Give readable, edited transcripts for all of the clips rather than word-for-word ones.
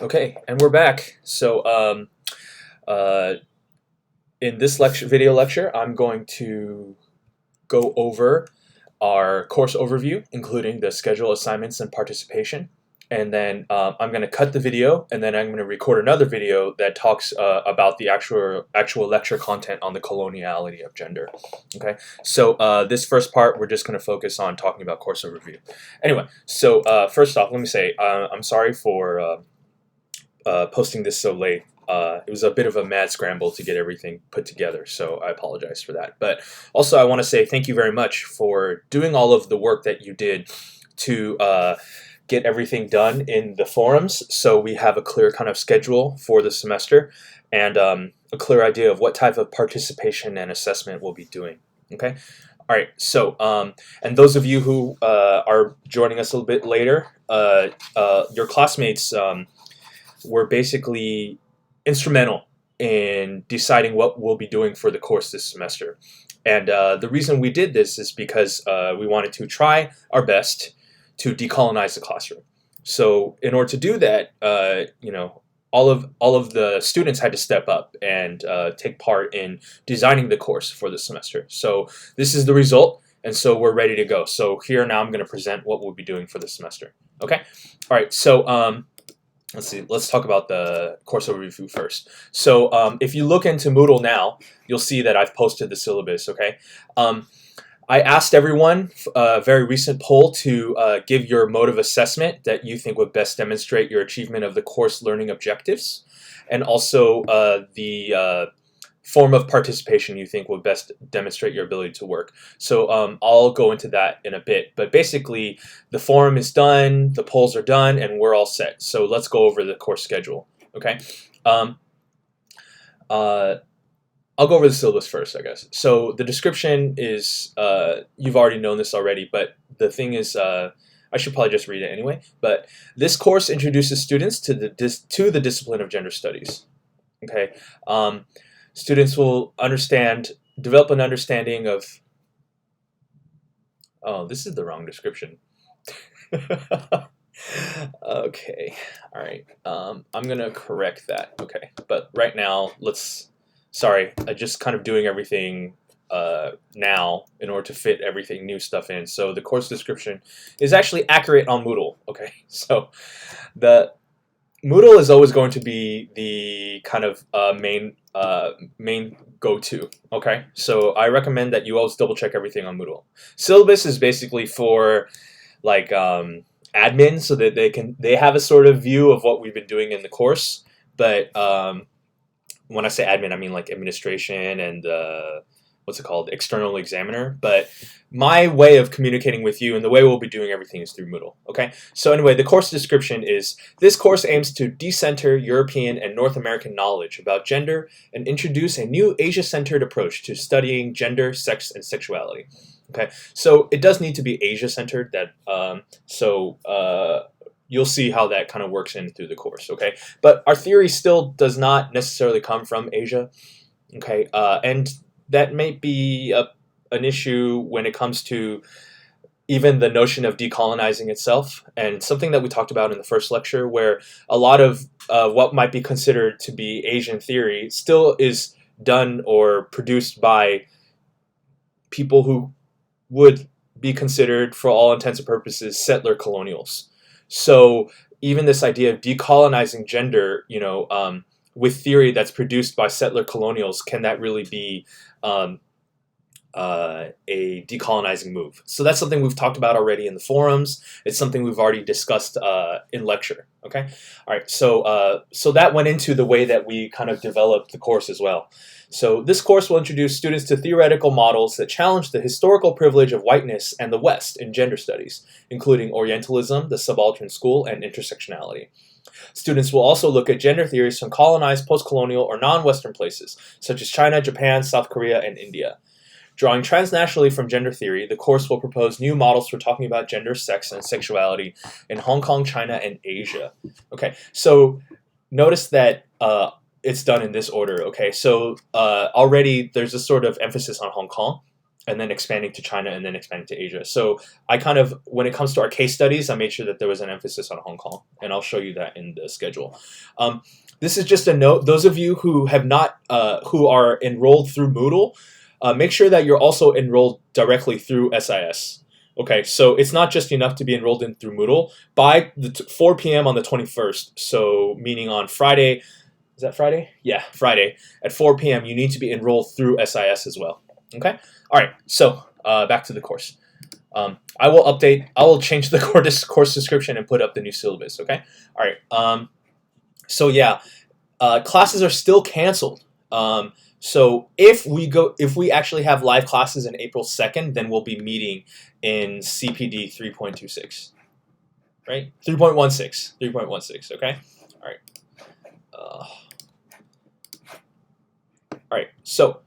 Okay, and we're back. Uh, in this video lecture, I'm going to go over our course overview, including the schedule, assignments, and participation. And then I'm going to cut the video, and then I'm going to record another video that talks about the actual lecture content on the coloniality of gender. Okay, so this first part, we're just going to focus on talking about course overview. Anyway, so first off, let me say I'm sorry for posting this so late. It was a bit of a mad scramble to get everything put together, so I apologize for that. But also I want to say thank you very much for doing all of the work that you did to get everything done in the forums, so we have a clear kind of schedule for the semester and a clear idea of what type of participation and assessment we'll be doing. Okay? All right, so and those of you who are joining us a little bit later, your classmates were basically instrumental in deciding what we'll be doing for the course this semester. And the reason we did this is because we wanted to try our best to decolonize the classroom. So in order to do that, all of the students had to step up and take part in designing the course for the semester. So this is the result, and so we're ready to go. So here now I'm going to present what we'll be doing for the semester. Okay? All right, so let's see. Let's talk about the course overview first. So if you look into Moodle now, you'll see that I've posted the syllabus. Okay, I asked everyone a very recent poll to give your mode of assessment that you think would best demonstrate your achievement of the course learning objectives, and also the form of participation you think would best demonstrate your ability to work. So I'll go into that in a bit, but basically the forum is done, the polls are done, and we're all set. So let's go over the course schedule, okay? I'll go over the syllabus first, I guess. So the description is, you've already known this already, but the thing is, I should probably just read it anyway, but this course introduces students to the discipline of gender studies, okay? Students will develop an understanding of, oh, this is the wrong description. Okay, all right, I'm gonna correct that, okay, but right now, sorry, I'm just kind of doing everything now in order to fit everything new stuff in, so the course description is actually accurate on Moodle, okay, so the Moodle is always going to be the kind of main go-to, okay? So I recommend that you always double-check everything on Moodle. Syllabus is basically for like admin, so that they have a sort of view of what we've been doing in the course. But when I say admin, I mean like administration and what's it called, external examiner. But my way of communicating with you and the way we'll be doing everything is through Moodle, okay? So anyway, the course description is, this course aims to decenter European and North American knowledge about gender and introduce a new Asia-centered approach to studying gender, sex, and sexuality. Okay, so it does need to be Asia-centered, you'll see how that kind of works in through the course, okay? But our theory still does not necessarily come from Asia, okay? And that may be an issue when it comes to even the notion of decolonizing itself, and something that we talked about in the first lecture, where a lot of what might be considered to be Asian theory still is done or produced by people who would be considered, for all intents and purposes, settler colonials. So even this idea of decolonizing gender, with theory that's produced by settler colonials, can that really be a decolonizing move? So that's something we've talked about already in the forums. It's something we've already discussed in lecture. Okay, all right. So that went into the way that we kind of developed the course as well. So this course will introduce students to theoretical models that challenge the historical privilege of whiteness and the West in gender studies, including Orientalism, the subaltern school, and intersectionality. Students will also look at gender theories from colonized, post-colonial, or non-Western places, such as China, Japan, South Korea, and India. Drawing transnationally from gender theory, the course will propose new models for talking about gender, sex, and sexuality in Hong Kong, China, and Asia. Okay, so notice that it's done in this order, okay? So already there's a sort of emphasis on Hong Kong, and then expanding to China, and then expanding to Asia. So I kind of, when it comes to our case studies, I made sure that there was an emphasis on Hong Kong, and I'll show you that in the schedule. This is just a note. Those of you who have not, who are enrolled through Moodle, make sure that you're also enrolled directly through SIS. Okay, so it's not just enough to be enrolled in through Moodle. By the 4 p.m. on the 21st, so meaning on Friday, is that Friday? Yeah, Friday at 4 p.m. you need to be enrolled through SIS as well. Okay, all right. So back to the course. I will change the course description and put up the new syllabus. Okay, all right. So yeah, classes are still canceled. So if we actually have live classes in April 2nd, then we'll be meeting in CPD 3.26, right? 3.16, okay? All right. All right, so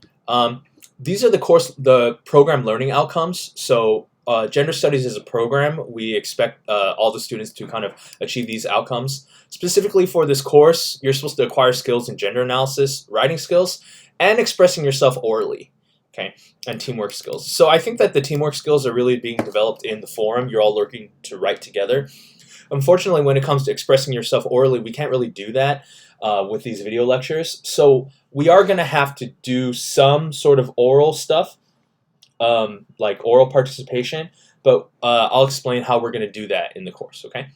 these are the program learning outcomes. So gender studies is a program. We expect all the students to kind of achieve these outcomes. Specifically for this course, you're supposed to acquire skills in gender analysis, writing skills, and expressing yourself orally, okay, and teamwork skills. So I think that the teamwork skills are really being developed in the forum. You're all learning to write together. Unfortunately, when it comes to expressing yourself orally, we can't really do that with these video lectures. So we are going to have to do some sort of oral stuff, like oral participation, but I'll explain how we're going to do that in the course, okay?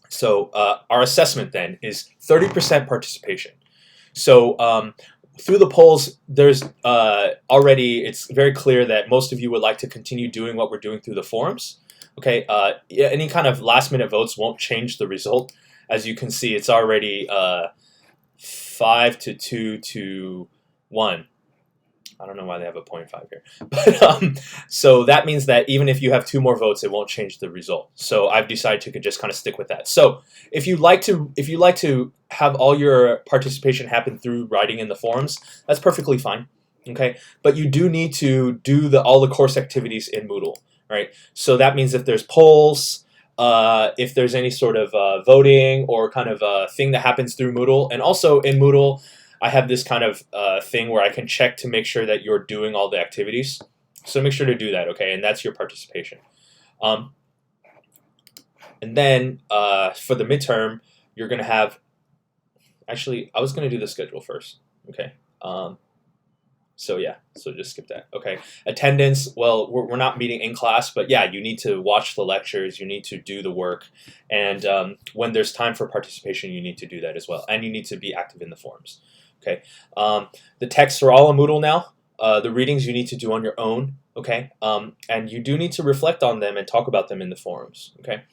So our assessment then is 30% participation. So through the polls, there's already, it's very clear that most of you would like to continue doing what we're doing through the forums. Okay, any kind of last minute votes won't change the result. As you can see, it's already 5 to 2 to 1. I don't know why they have a 0.5 here, but so that means that even if you have 2 more votes, it won't change the result. So I've decided to just kind of stick with that. So if you like to have all your participation happen through writing in the forums, that's perfectly fine. Okay, but you do need to do all the course activities in Moodle, right? So that means if there's polls, if there's any sort of voting or kind of thing that happens through Moodle, and also in Moodle, I have this kind of thing where I can check to make sure that you're doing all the activities. So make sure to do that, okay? And that's your participation. And then for the midterm, you're going to have... Actually, I was going to do the schedule first, okay? So yeah, so just skip that. Okay, attendance, well, we're not meeting in class, but yeah, you need to watch the lectures, you need to do the work, and when there's time for participation, you need to do that as well, and you need to be active in the forums. Okay, the texts are all on Moodle now. The readings you need to do on your own, okay, and you do need to reflect on them and talk about them in the forums, okay.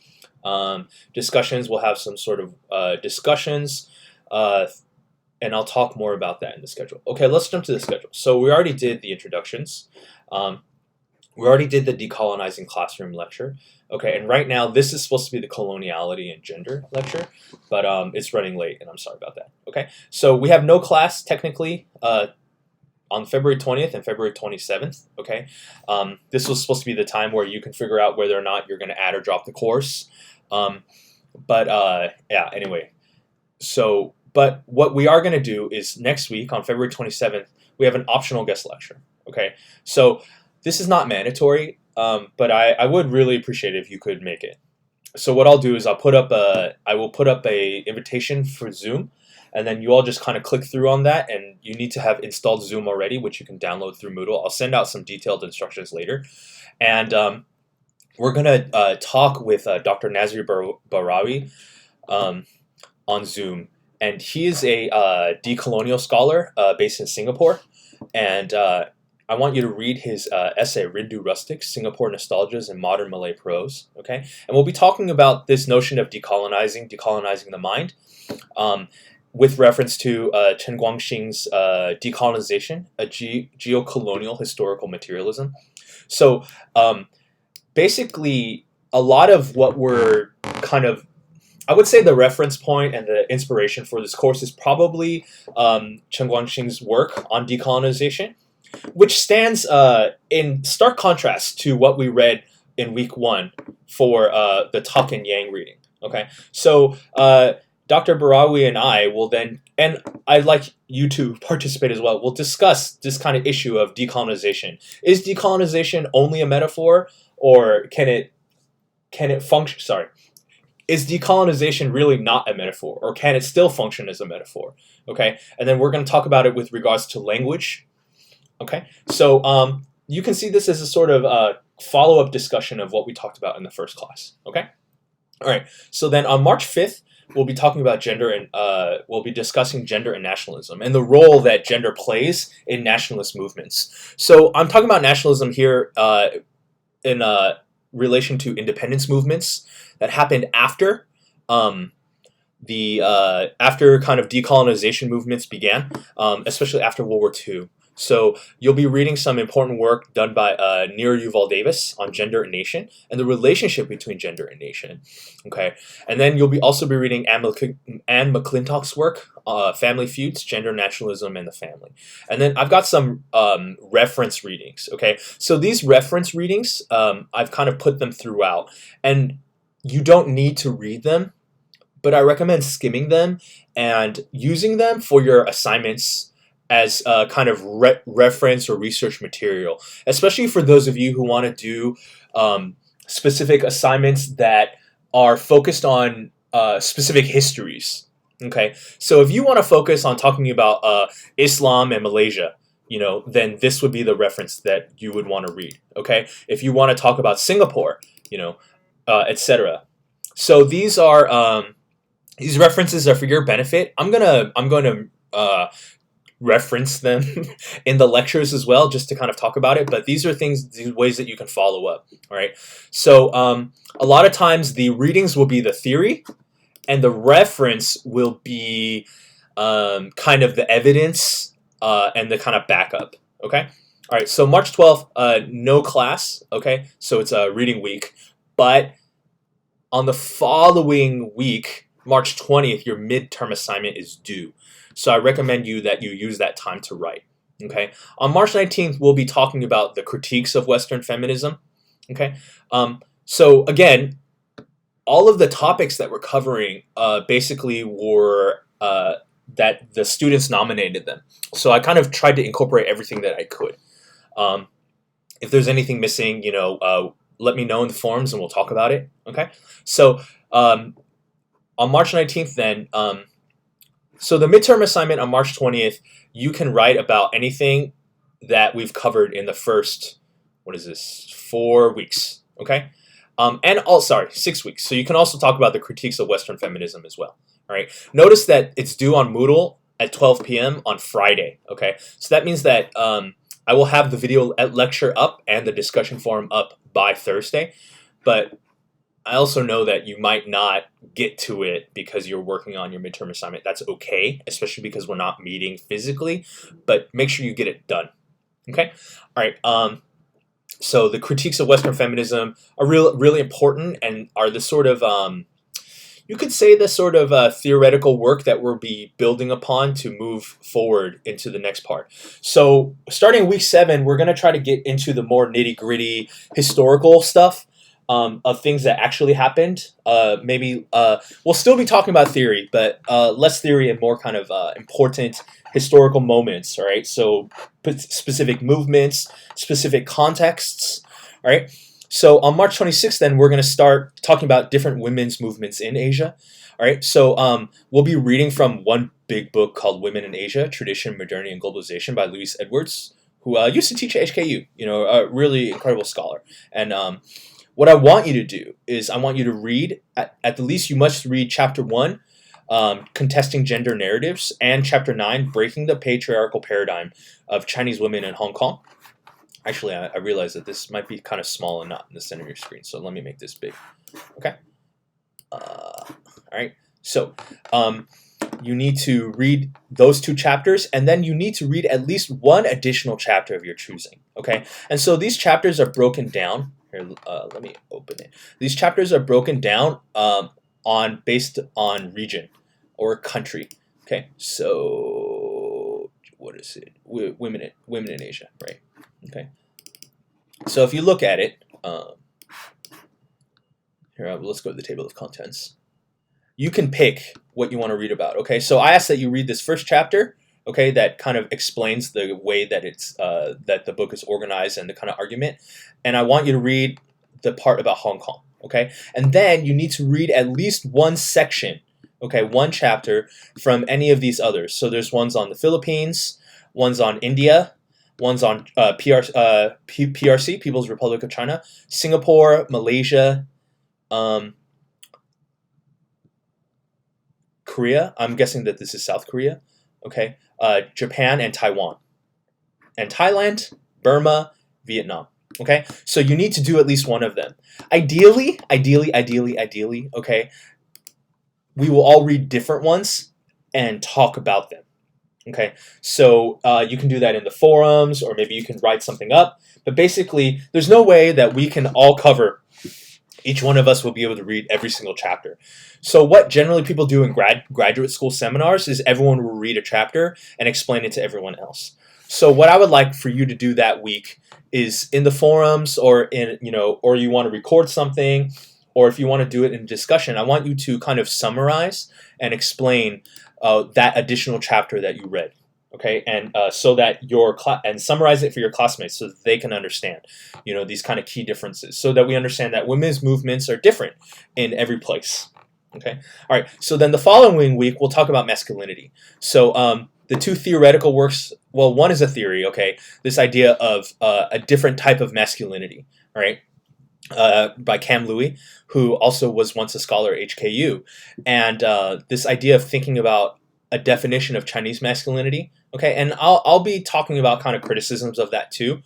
Discussions, we'll have some sort of discussions, and I'll talk more about that in the schedule. Okay, let's jump to the schedule. So we already did the introductions. We already did the decolonizing classroom lecture. Okay, and right now this is supposed to be the coloniality and gender lecture, but it's running late, and I'm sorry about that. Okay, so we have no class technically on February 20th and February 27th. Okay, this was supposed to be the time where you can figure out whether or not you're going to add or drop the course. Yeah, anyway, so. But what we are going to do is next week on February 27th, we have an optional guest lecture. Okay, so this is not mandatory, but I would really appreciate it if you could make it. So what I'll do is I will put up a invitation for Zoom, and then you all just kind of click through on that, and you need to have installed Zoom already, which you can download through Moodle. I'll send out some detailed instructions later, and we're gonna talk with Dr. Nazir Barawi on Zoom. And he is a decolonial scholar based in Singapore. And I want you to read his essay, Rindu Rustics, Singapore Nostalgias and Modern Malay Prose. Okay? And we'll be talking about this notion of decolonizing the mind, with reference to Chen Guangxing's Decolonization, a Geocolonial Historical Materialism. So basically, a lot of what we're kind of, I would say the reference point and the inspiration for this course is probably Chen Guangxing's work on decolonization, which stands in stark contrast to what we read in week 1 for the Tuck and Yang reading. Okay, so Dr. Barawi and I will then, and I'd like you to participate as well, we'll discuss this kind of issue of decolonization. Is decolonization only a metaphor, or can it function, sorry, is decolonization really not a metaphor, or can it still function as a metaphor? Okay, and then we're going to talk about it with regards to language. Okay, so you can see this as a sort of follow-up discussion of what we talked about in the first class. Okay, all right. So then on March 5th, we'll be talking about gender, and we'll be discussing gender and nationalism and the role that gender plays in nationalist movements. So I'm talking about nationalism here in relation to independence movements that happened after after kind of decolonization movements began, especially after World War II. So you'll be reading some important work done by Nir Yuval Davis on gender and nation and the relationship between gender and nation. Okay, and then you'll also be reading Anne McClintock's work, Family Feuds, Gender, Nationalism, and the Family. And then I've got some reference readings. Okay, so these reference readings, I've kind of put them throughout, and you don't need to read them, but I recommend skimming them and using them for your assignments as a kind of reference or research material, especially for those of you who want to do specific assignments that are focused on specific histories. Okay, so if you want to focus on talking about Islam and Malaysia, then this would be the reference that you would want to read. Okay, if you want to talk about Singapore, etc. So these references are for your benefit. I'm gonna reference them in the lectures as well, just to kind of talk about it. But these are these ways that you can follow up. All right. So a lot of times the readings will be the theory, and the reference will be kind of the evidence and the kind of backup. Okay. All right. So March 12th, no class. Okay. So it's a reading week, but on the following week, March 20th, your midterm assignment is due. So I recommend that you use that time to write. Okay. On March 19th, we'll be talking about the critiques of Western feminism. Okay. So again, all of the topics that we're covering basically were that the students nominated them. So I kind of tried to incorporate everything that I could. If there's anything missing, let me know in the forums and we'll talk about it. Okay. So on March 19th, then. So the midterm assignment on March 20th, you can write about anything that we've covered in the first, 4 weeks, okay? 6 weeks. So you can also talk about the critiques of Western feminism as well, all right? Notice that it's due on Moodle at 12 p.m. on Friday, okay? So that means that I will have the video lecture up and the discussion forum up by Thursday, but I also know that you might not get to it because you're working on your midterm assignment. That's okay, especially because we're not meeting physically, but make sure you get it done. Okay? All right. So the critiques of Western feminism are really important and are the sort of, you could say the sort of theoretical work that we'll be building upon to move forward into the next part. So starting week 7, we're going to try to get into the more nitty-gritty historical stuff. Of things that actually happened. Maybe we'll still be talking about theory, but less theory and more kind of important historical moments, all right? So specific movements, specific contexts, all right? So on March 26th, then, we're going to start talking about different women's movements in Asia, all right? So we'll be reading from one big book called Women in Asia, Tradition, Modernity, and Globalization by Louise Edwards, who used to teach at HKU, a really incredible scholar. And what I want you to do is I want you to read, at the least you must read Chapter 1, Contesting Gender Narratives, and Chapter 9, Breaking the Patriarchal Paradigm of Chinese Women in Hong Kong. Actually, I realize that this might be kind of small and not in the center of your screen, so let me make this big. Okay? All right. So you need to read those 2 chapters, and then you need to read at least one additional chapter of your choosing. Okay? And so these chapters are broken down. Here, let me open it. These chapters are broken down based on region or country. Okay, so what is it? Women in Asia, right? Okay. So if you look at it, here let's go to the table of contents. you can pick what you want to read about. Okay, so I ask that you read this first chapter. Okay, that kind of explains the way that it's that the book is organized and the kind of argument, and I want you to read the part about Hong Kong. Okay, and then you need to read at least one section. Okay, one chapter from any of these others. So there's ones on the Philippines, ones on India, one's on PRC, People's Republic of China, Singapore, Malaysia, Korea. I'm guessing that this is South Korea. Okay, Japan and Taiwan, and Thailand, Burma, Vietnam. Okay, so you need to do at least one of them. Ideally, okay, we will all read different ones and talk about them. Okay, so you can do that in the forums, or maybe you can write something up. But basically, there's no way that we can all cover. Each one of us will be able to read every single chapter. So what generally people do in graduate school seminars is everyone will read a chapter and explain it to everyone else. So what I would like for you to do that week is in the forums, or in or you want to record something, or if you want to do it in discussion, I want you to kind of summarize and explain that additional chapter that you read. Okay, and so that and summarize it for your classmates so that they can understand, these kind of key differences, so that we understand that women's movements are different in every place. Okay, all right. So then the following week we'll talk about masculinity. So the two theoretical works. Well, one is a theory. Okay, this idea of a different type of masculinity. All right. By Cam Louie, who also was once a scholar at HKU, and this idea of thinking about a definition of Chinese masculinity. Okay, and I'll be talking about kind of criticisms of that too,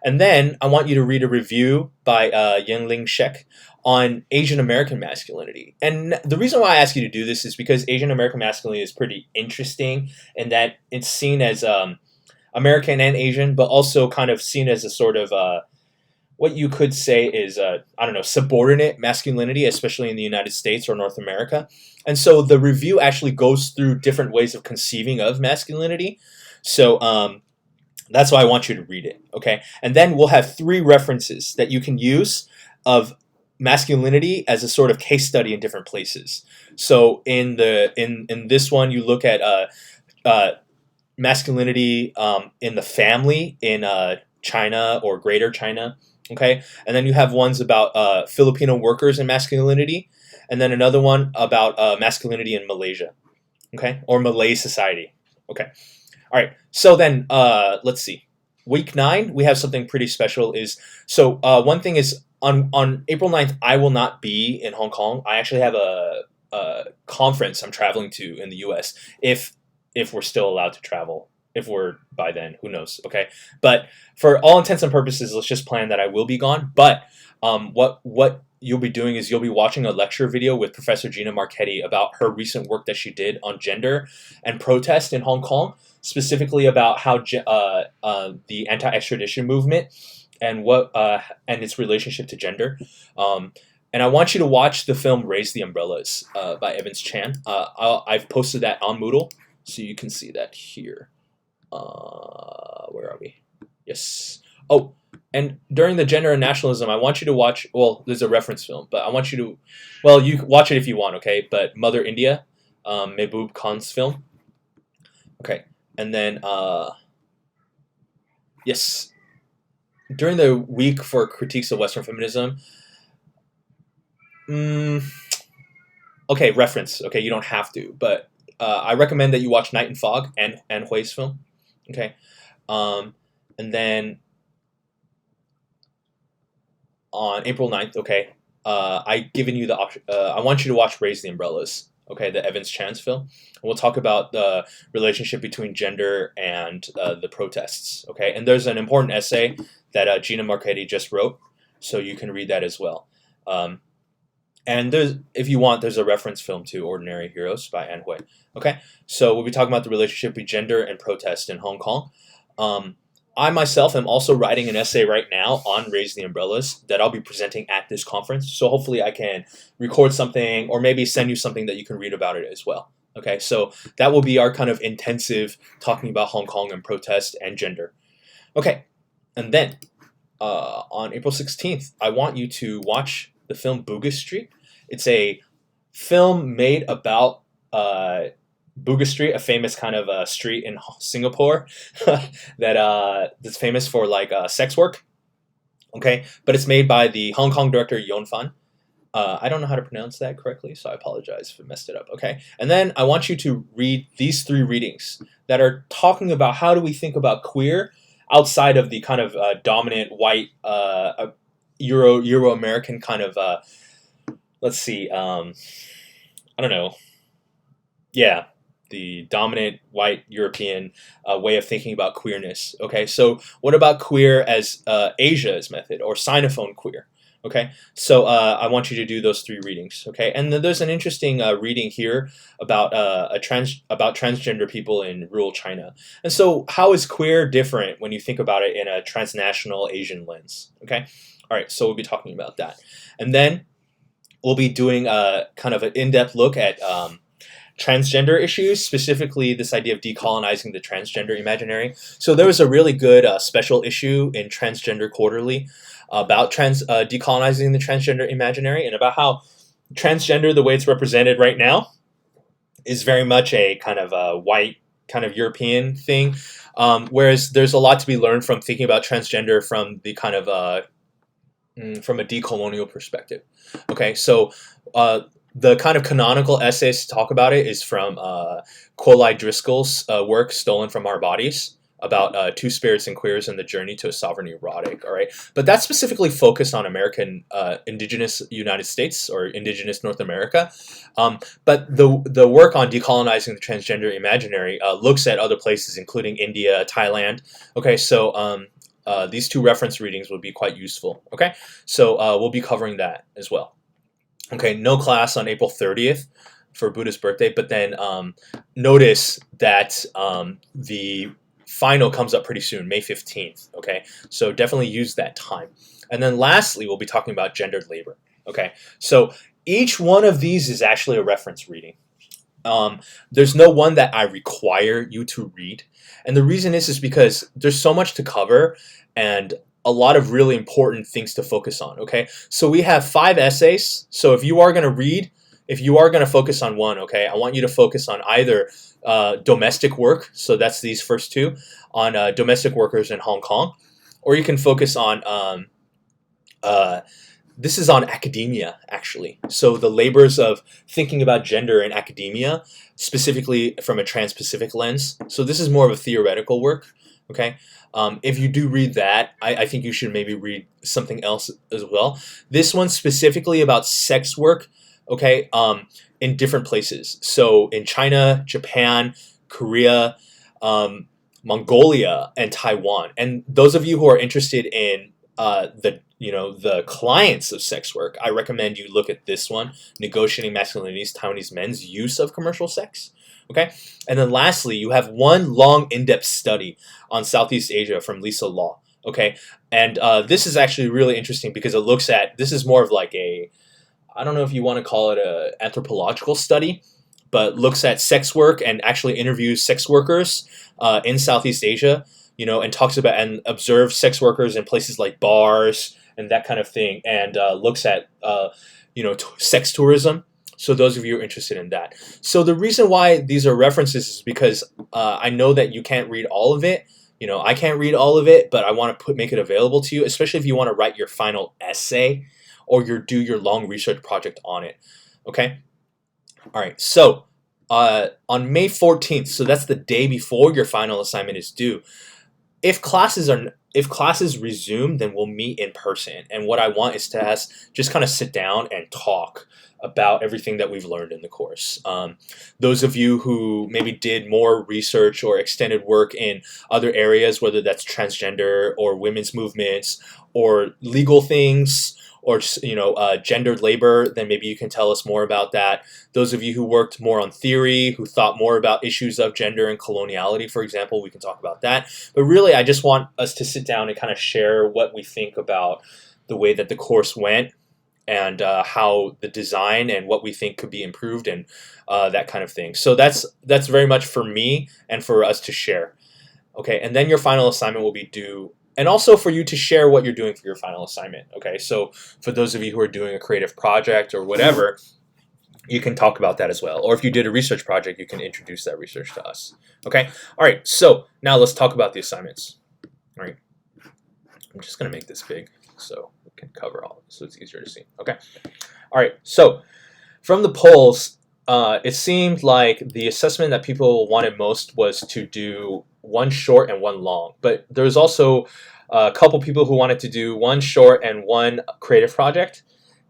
and then I want you to read a review by Yanling Shek on Asian American masculinity. And the reason why I ask you to do this is because Asian American masculinity is pretty interesting, in that it's seen as American and Asian, but also kind of seen as a sort of what you could say is, subordinate masculinity, especially in the United States or North America. And so the review actually goes through different ways of conceiving of masculinity. So that's why I want you to read it, okay? And then we'll have 3 references that you can use of masculinity as a sort of case study in different places. So in this one, you look at masculinity in the family in China or Greater China. Okay, and then you have ones about Filipino workers and masculinity, and then another one about masculinity in Malaysia, okay, or Malay society. Okay, all right. So then let's see. Week 9, we have something pretty special. One thing is on April 9th, I will not be in Hong Kong. I actually have a conference I'm traveling to in the U.S. If we're still allowed to travel. If we're by then, who knows? Okay, but for all intents and purposes, let's just plan that I will be gone. But what you'll be doing is you'll be watching a lecture video with Professor Gina Marchetti about her recent work that she did on gender and protest in Hong Kong, specifically about how the anti-extradition movement and and its relationship to gender. And I want you to watch the film "Raise the Umbrellas" by Evans Chan. I've posted that on Moodle, so you can see that here. Where are we? Yes. Oh, and during the gender and nationalism, I want you to watch. Well, there's a reference film, but I want you to. Well, you can watch it if you want. Okay, but Mother India, Mehboob Khan's film. Okay, and then yes, during the week for critiques of Western feminism. Okay, reference. Okay, you don't have to, but I recommend that you watch Night and Fog and Hui's film. Okay, and then on April 9th, okay, I've given you the option. I want you to watch Raise the Umbrellas, okay, the Evans Chan's film. And we'll talk about the relationship between gender and the protests, okay? And there's an important essay that Gina Marchetti just wrote, so you can read that as well. And if you want, there's a reference film to Ordinary Heroes by An Hui. Okay, so we'll be talking about the relationship between gender and protest in Hong Kong. I myself am also writing an essay right now on Raise the Umbrellas that I'll be presenting at this conference. So hopefully I can record something or maybe send you something that you can read about it as well. Okay, so that will be our kind of intensive talking about Hong Kong and protest and gender. Okay, and then on April 16th, I want you to watch the film Bugis Street. It's a film made about Buga Street, a famous kind of street in Singapore that's famous for like sex work. Okay, but it's made by the Hong Kong director Yon Fan. I don't know how to pronounce that correctly, so I apologize if I messed it up. Okay, and then I want you to read these 3 readings that are talking about how do we think about queer outside of the kind of dominant white Euro American kind of let's see, I don't know, yeah, the dominant white European way of thinking about queerness. Okay, so what about queer as Asia's method or Sinophone queer? Okay, so I want you to do those 3 readings. Okay, and then there's an interesting reading here about about transgender people in rural China. And so, how is queer different when you think about it in a transnational Asian lens? Okay, all right, so we'll be talking about that, and then we'll be doing a kind of an in-depth look at transgender issues, specifically this idea of decolonizing the transgender imaginary. So there was a really good special issue in Transgender Quarterly about decolonizing the transgender imaginary and about how transgender, the way it's represented right now, is very much a kind of a white, kind of European thing. Whereas there's a lot to be learned from thinking about transgender from the kind of from a decolonial perspective. Okay, so the kind of canonical essays to talk about it is from Colai Driscoll's work, Stolen from Our Bodies, about two spirits and queers and the journey to a sovereign erotic. All right, but that's specifically focused on American indigenous United States or indigenous North America. But the work on decolonizing the transgender imaginary looks at other places, including India, Thailand. Okay, so these 2 reference readings would be quite useful. Okay, so we'll be covering that as well. Okay, no class on April 30th for Buddha's birthday, but then notice that the final comes up pretty soon, May 15th. Okay, so definitely use that time. And then lastly, we'll be talking about gendered labor. Okay, so each one of these is actually a reference reading. There's no one that I require you to read. And the reason is because there's so much to cover and a lot of really important things to focus on. Okay, so we have 5 essays. So if you are going to read, if you are going to focus on one, okay, I want you to focus on either domestic work. So that's these first 2 on domestic workers in Hong Kong, or you can focus on this is on academia, actually. So the labors of thinking about gender in academia, specifically from a trans-Pacific lens. So this is more of a theoretical work, okay? If you do read that, I think you should maybe read something else as well. This one's specifically about sex work, okay, in different places. So in China, Japan, Korea, Mongolia, and Taiwan. And those of you who are interested in the clients of sex work, I recommend you look at this one, Negotiating Masculinity's Taiwanese Men's Use of Commercial Sex. Okay, and then lastly, you have one long in-depth study on Southeast Asia from Lisa Law. Okay, and this is actually really interesting because it looks at, this is more of like a, I don't know if you want to call it a anthropological study, but looks at sex work and actually interviews sex workers in Southeast Asia, and talks about and observes sex workers in places like bars and that kind of thing, and looks at sex tourism. So those of you who are interested in that. So the reason why these are references is because I know that you can't read all of it. I can't read all of it, but I want to make it available to you, especially if you want to write your final essay or do your long research project on it. Okay? All right. So on May 14th, so that's the day before your final assignment is due, if classes resume, then we'll meet in person. And what I want is to just kind of sit down and talk about everything that we've learned in the course. Those of you who maybe did more research or extended work in other areas, whether that's transgender or women's movements or legal things or gendered labor, then maybe you can tell us more about that. Those of you who worked more on theory, who thought more about issues of gender and coloniality, for example, we can talk about that. But really, I just want us to sit down and kind of share what we think about the way that the course went and how the design and what we think could be improved and that kind of thing. So that's very much for me and for us to share. Okay, and then your final assignment will be due, and also for you to share what you're doing for your final assignment. Okay, so for those of you who are doing a creative project or whatever, you can talk about that as well. Or if you did a research project, you can introduce that research to us. Okay. All right. So now let's talk about the assignments. All right. I'm just going to make this big so we can cover all of this so it's easier to see. Okay. All right. So from the polls, it seemed like the assessment that people wanted most was to do one short and one long. But there's also a couple people who wanted to do one short and one creative project,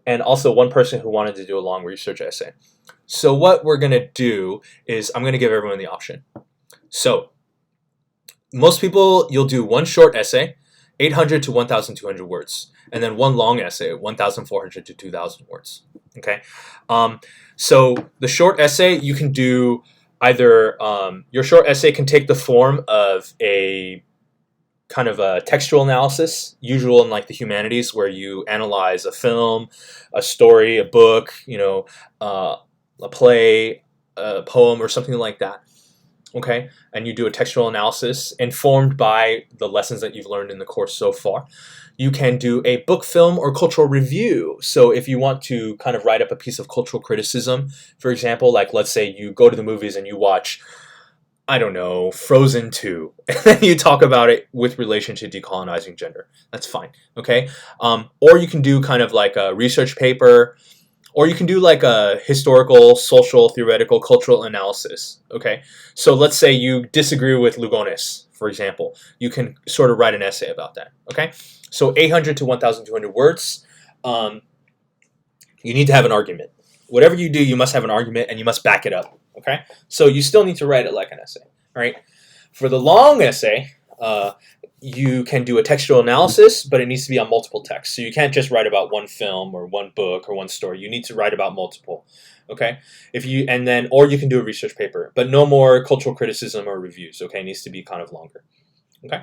and also one person who wanted to do a long research essay. So what we're going to do is I'm going to give everyone the option. So most people, you'll do one short essay, 800 to 1,200 words, and then one long essay, 1,400 to 2,000 words. Okay. So the short essay, you can do either, your short essay can take the form of a kind of a textual analysis, usual in like the humanities, where you analyze a film, a story, a book, a play, a poem, or something like that. Okay, and you do a textual analysis informed by the lessons that you've learned in the course so far. You can do a book, film, or cultural review. So if you want to kind of write up a piece of cultural criticism, for example, like let's say you go to the movies and you watch, I don't know, Frozen 2, and then you talk about it with relation to decolonizing gender. That's fine, okay? Or you can do kind of like a research paper, or you can do like a historical, social, theoretical, cultural analysis, okay? So let's say you disagree with Lugones, for example. You can sort of write an essay about that, okay? So 800 to 1,200 words. You need to have an argument. Whatever you do, you must have an argument and you must back it up. Okay, so you still need to write it like an essay. All right. For the long essay, you can do a textual analysis, but it needs to be on multiple texts. So you can't just write about one film or one book or one story. You need to write about multiple. Okay, or you can do a research paper, but no more cultural criticism or reviews. Okay, it needs to be kind of longer. Okay.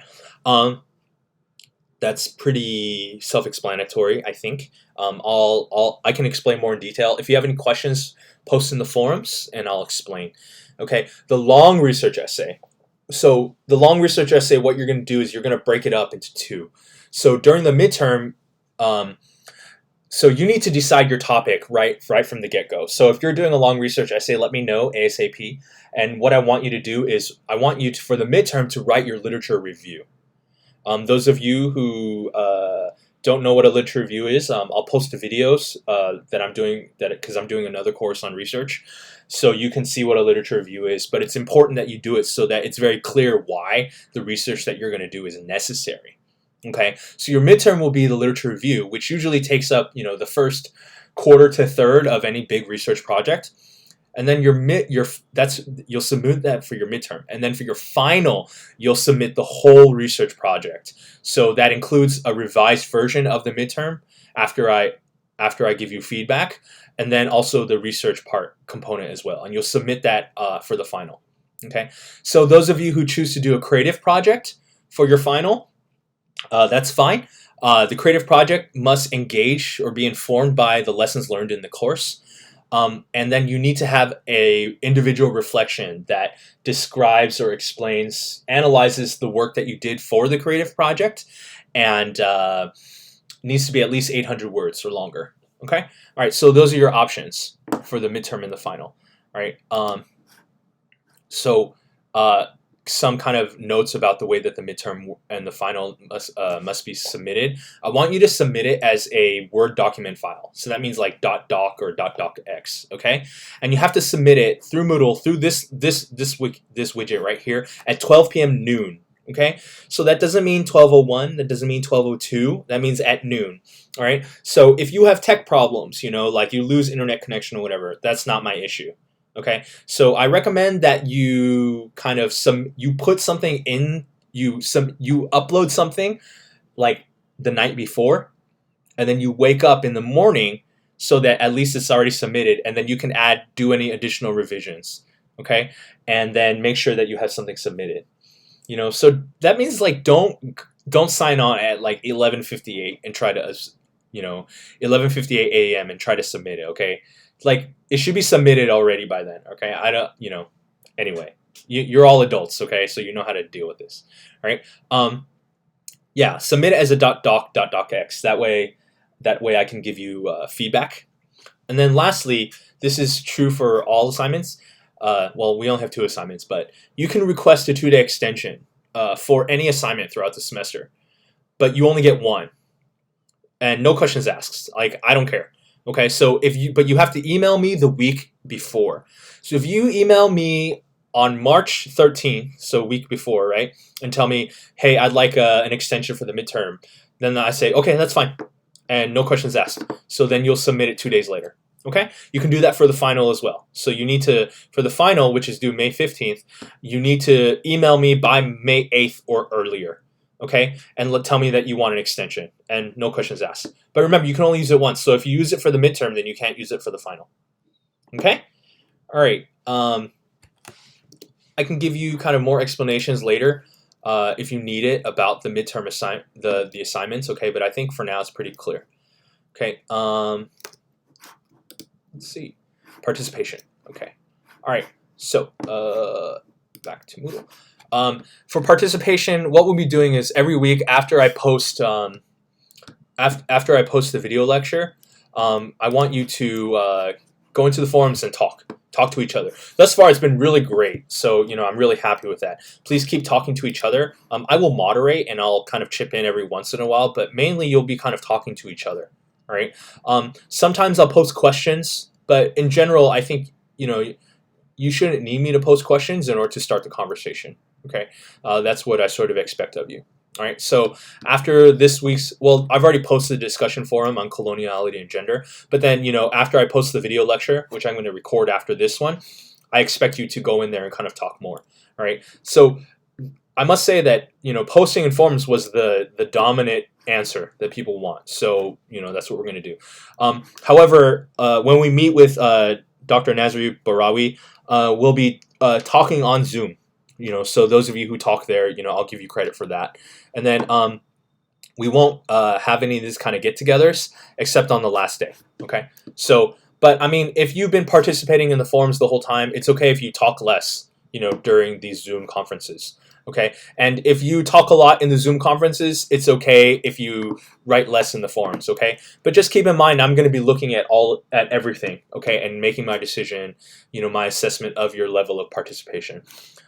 That's pretty self-explanatory, I think. I can explain more in detail. If you have any questions, post in the forums, and I'll explain. Okay, the long research essay. So the long research essay, what you're going to do is you're going to break it up into two. So during the midterm, so you need to decide your topic right from the get-go. So if you're doing a long research essay, let me know ASAP. And what I want you to do is I want you to, for the midterm, to write your literature review. Those of you who don't know what a literature review is, I'll post the videos that I'm doing because I'm doing another course on research, so you can see what a literature review is. But it's important that you do it so that it's very clear why the research that you're going to do is necessary. Okay, so your midterm will be the literature review, which usually takes up the first quarter to third of any big research project. And then you'll submit that for your midterm, and then for your final, you'll submit the whole research project. So that includes a revised version of the midterm after I give you feedback, and then also the research part component as well. And you'll submit that for the final. Okay. So those of you who choose to do a creative project for your final, that's fine. The creative project must engage or be informed by the lessons learned in the course. And then you need to have a individual reflection that describes or analyzes the work that you did for the creative project, and needs to be at least 800 words or longer. Okay? All right, so those are your options for the midterm and the final. All right? Some kind of notes about the way that the midterm and the final must be submitted. I want you to submit it as a Word document file. So that means like .doc or .docx, okay? And you have to submit it through Moodle, through this widget right here at 12 p.m. noon, okay? So that doesn't mean 12:01, that doesn't mean 12:02, that means at noon, all right? So if you have tech problems, like you lose internet connection or whatever, that's not my issue. Okay, so I recommend that you you put something in, you upload something like the night before, and then you wake up in the morning so that at least it's already submitted, and then you can do any additional revisions. Okay, and then make sure that you have something submitted. So that means like don't sign on at like 11:58 and try to 11:58 a.m. and try to submit it. Okay. Like, it should be submitted already by then, okay? Anyway, you're all adults, okay? So you know how to deal with this, all right? Yeah, submit it as a .doc, .docx. That way I can give you feedback. And then lastly, this is true for all assignments. Well, we only have 2 assignments, but you can request a 2-day extension for any assignment throughout the semester, but you only get 1, and no questions asked. Like, I don't care. Okay, so but you have to email me the week before. So if you email me on March 13th, so week before, right, and tell me, hey, I'd like an extension for the midterm, then I say, okay, that's fine, and no questions asked. So then you'll submit it 2 days later. Okay, you can do that for the final as well. So you need to, for the final, which is due May 15th, you need to email me by May 8th or earlier. Okay, and tell me that you want an extension, and no questions asked. But remember, you can only use it once. So if you use it for the midterm, then you can't use it for the final. Okay, all right. I can give you kind of more explanations later if you need it about the midterm the assignments. Okay, but I think for now it's pretty clear. Okay. Let's see, participation. Okay, all right. So back to Moodle. For participation, what we'll be doing is every week after I post after I post the video lecture, I want you to go into the forums and talk to each other. Thus far, it's been really great. So I'm really happy with that. Please keep talking to each other. I will moderate and I'll kind of chip in every once in a while, but mainly you'll be kind of talking to each other. All right. Sometimes I'll post questions, but in general, I think you shouldn't need me to post questions in order to start the conversation. Okay, that's what I sort of expect of you. All right. So after this week's, well, I've already posted a discussion forum on coloniality and gender, but then after I post the video lecture, which I'm going to record after this one, I expect you to go in there and kind of talk more. All right. So I must say that posting in forums was the dominant answer that people want. So that's what we're going to do. However, when we meet with Dr. Nazri Barawi, we'll be talking on Zoom. So those of you who talk there, I'll give you credit for that. And then we won't have any of these kind of get-togethers except on the last day. Okay. So, but I mean, if you've been participating in the forums the whole time, it's okay if you talk less, during these Zoom conferences. Okay, and if you talk a lot in the Zoom conferences, it's okay if you write less in the forums. Okay, but just keep in mind, I'm going to be looking at everything. Okay, and making my decision, my assessment of your level of participation.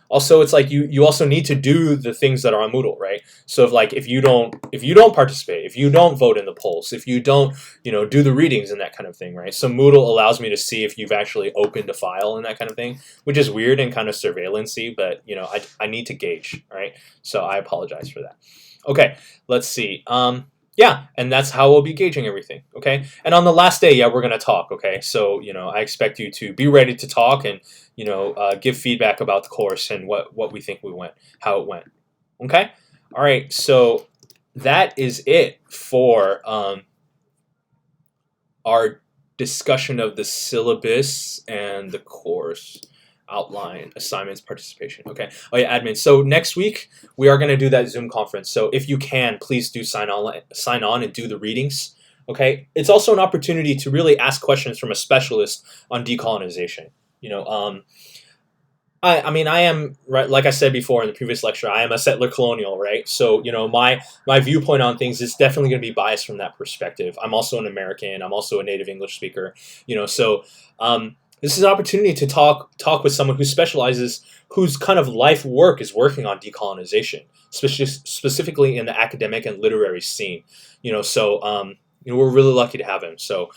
Also, it's like you also need to do the things that are on Moodle, right? So if you don't participate, if you don't vote in the polls, if you don't do the readings and that kind of thing, right? So Moodle allows me to see if you've actually opened a file and that kind of thing, which is weird and kind of surveillance-y, but I need to gauge, right? So I apologize for that. Okay, let's see. Yeah, and that's how we'll be gauging everything, okay? And on the last day, yeah, we're going to talk, okay? So, I expect you to be ready to talk and, give feedback about the course and what we think how it went, okay? All right, so that is it for our discussion of the syllabus and the course outline, assignments, participation. Okay. Oh yeah, admin. So next week we are going to do that Zoom conference. So if you can, please do sign on and do the readings. Okay. It's also an opportunity to really ask questions from a specialist on decolonization. I mean, I am, right, like I said before in the previous lecture, I am a settler colonial, right? So, my viewpoint on things is definitely going to be biased from that perspective. I'm also an American. I'm also a native English speaker, so this is an opportunity to talk with someone who specializes, whose kind of life work is working on decolonization, specifically in the academic and literary scene. So we're really lucky to have him. So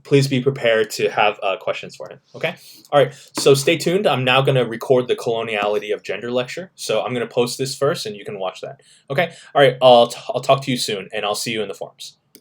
please be prepared to have questions for him. Okay. All right. So stay tuned. I'm now going to record the coloniality of gender lecture. So I'm going to post this first, and you can watch that. Okay. All right. I'll talk to you soon, and I'll see you in the forums.